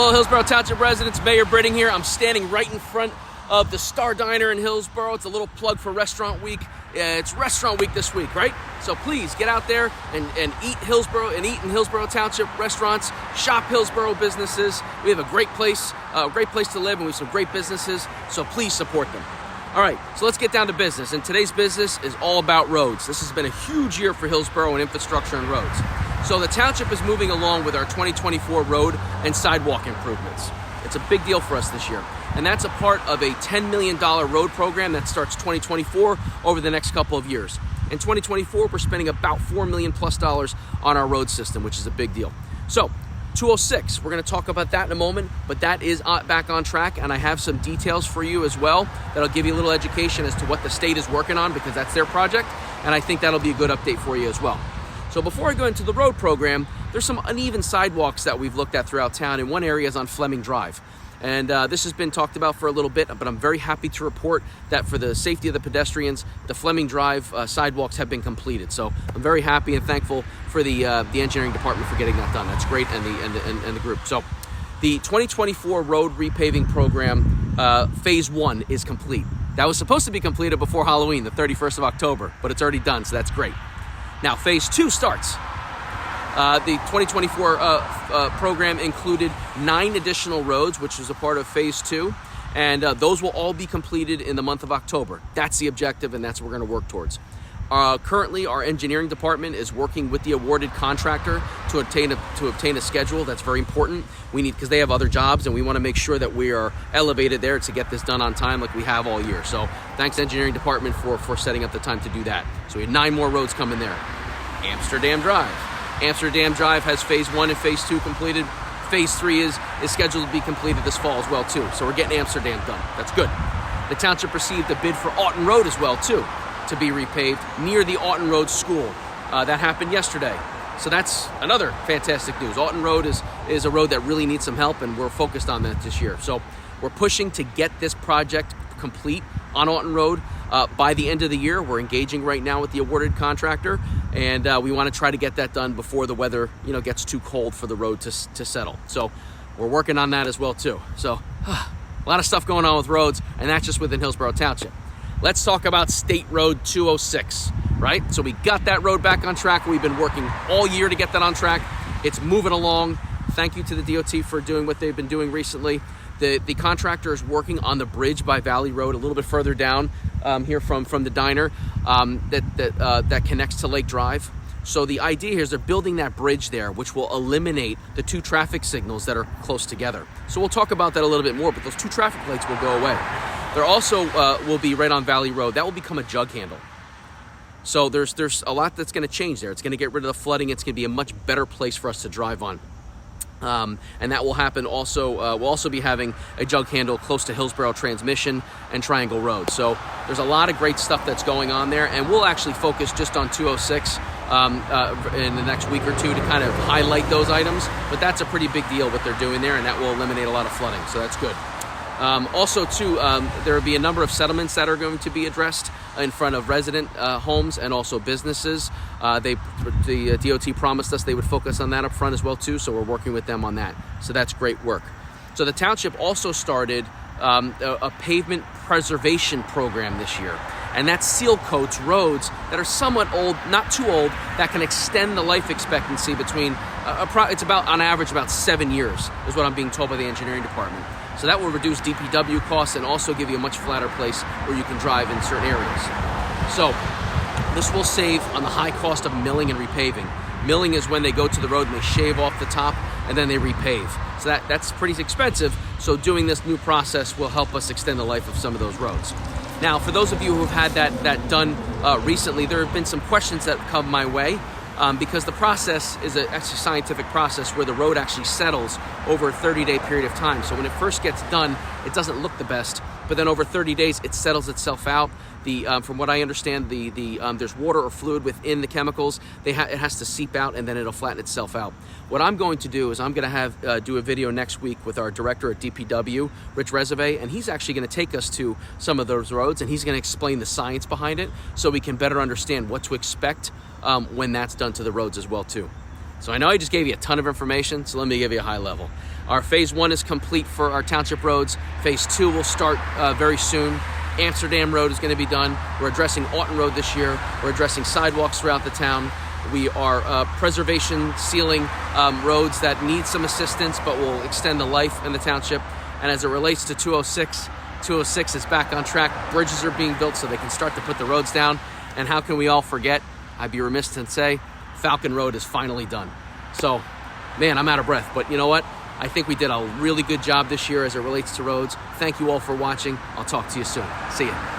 Hello, Hillsborough Township residents. Mayor Britting here. I'm standing right in front of the Star Diner in Hillsborough. It's a little plug for Restaurant Week. It's Restaurant Week this week, right? So please get out there and eat in Hillsborough Township restaurants. Shop Hillsborough businesses. We have a great place to live, and we have some great businesses. So please support them. All right, so let's get down to business. And today's business is all about roads. This has been a huge year for Hillsborough and infrastructure and roads. So the township is moving along with our 2024 road and sidewalk improvements. It's a big deal for us this year. And that's a part of a $10 million road program that starts 2024 over the next couple of years. In 2024, we're spending about $4 million plus on our road system, which is a big deal. So 206, we're going to talk about that in a moment, but that is back on track, and I have some details for you as well that'll give you a little education as to what the state is working on, because that's their project, and I think that'll be a good update for you as well. So before I go into the road program, there's some uneven sidewalks that we've looked at throughout town, and one area is on Fleming Drive. And this has been talked about for a little bit, but I'm very happy to report that for the safety of the pedestrians, the Fleming Drive sidewalks have been completed. So I'm very happy and thankful for the engineering department for getting that done. That's great, and the group. So the 2024 road repaving program, phase 1 is complete. That was supposed to be completed before Halloween, the 31st of October, but it's already done, so that's great. Now phase 2 starts. The 2024 program included 9 additional roads, which was a part of phase 2, and those will all be completed in the month of October. That's the objective, and that's what we're going to work towards. Currently, our engineering department is working with the awarded contractor to obtain a schedule. That's very important. Because they have other jobs, and we want to make sure that we are elevated there to get this done on time like we have all year. So thanks, engineering department, for setting up the time to do that. So we have 9 more roads coming there. Amsterdam Drive. Amsterdam Drive has phase 1 and phase 2 completed. Phase 3 is scheduled to be completed this fall as well too. So we're getting Amsterdam done. That's good. The township received a bid for Auten Road as well too, to be repaved near the Auten Road school. That happened yesterday. So that's another fantastic news. Auten Road is a road that really needs some help, and we're focused on that this year. So we're pushing to get this project complete on Auten Road by the end of the year. We're engaging right now with the awarded contractor, and we want to try to get that done before the weather gets too cold for the road to settle. So we're working on that as well too. So a lot of stuff going on with roads, and that's just within Hillsborough Township. Let's talk about State Road 206, right? So we got that road back on track. We've been working all year to get that on track. It's moving along. Thank you to the DOT for doing what they've been doing recently. The contractor is working on the bridge by Valley Road a little bit further down here from the diner that connects to Lake Drive. So the idea here is they're building that bridge there, which will eliminate the 2 traffic signals that are close together. So we'll talk about that a little bit more, but those 2 traffic lights will go away. There also will be right on Valley Road. That will become a jug handle. So there's a lot that's going to change there. It's going to get rid of the flooding. It's going to be a much better place for us to drive on. And that will happen also. We'll also be having a jug handle close to Hillsborough Transmission and Triangle Road. So there's a lot of great stuff that's going on there, and we'll actually focus just on 206 in the next week or two to kind of highlight those items. But that's a pretty big deal what they're doing there, and that will eliminate a lot of flooding. So that's good. Also, too, there will be a number of settlements that are going to be addressed in front of resident homes and also businesses. The DOT promised us they would focus on that up front as well, too, so we're working with them on that. So that's great work. So the township also started a pavement preservation program this year, and that seal coats roads that are somewhat old, not too old, that can extend the life expectancy between, it's about, on average, about 7 years, is what I'm being told by the engineering department. So that will reduce DPW costs and also give you a much flatter place where you can drive in certain areas. So this will save on the high cost of milling and repaving. Milling is when they go to the road and they shave off the top and then they repave. So that's pretty expensive. So doing this new process will help us extend the life of some of those roads. Now, for those of you who have had that done recently, there have been some questions that have come my way. Because the process is a scientific process where the road actually settles over a 30-day period of time. So when it first gets done, it doesn't look the best, but then over 30 days, it settles itself out. From what I understand, there's water or fluid within the chemicals. It has to seep out, and then it'll flatten itself out. What I'm going to do is I'm going to do a video next week with our director at DPW, Rich Reserve, and he's actually going to take us to some of those roads, and he's going to explain the science behind it so we can better understand what to expect when that's done to the roads as well too. So I know I just gave you a ton of information, so let me give you a high level. Our phase 1 is complete for our township roads. Phase 2 will start very soon. Amsterdam Road is going to be done. We're addressing Auten Road this year. We're addressing sidewalks throughout the town. We are preservation sealing roads that need some assistance, but will extend the life in the township. And as it relates to 206 is back on track. Bridges are being built so they can start to put the roads down. And how can we all forget? I'd be remiss to say, Falcon Road is finally done. So, man, I'm out of breath. But you know what? I think we did a really good job this year as it relates to roads. Thank you all for watching. I'll talk to you soon. See ya.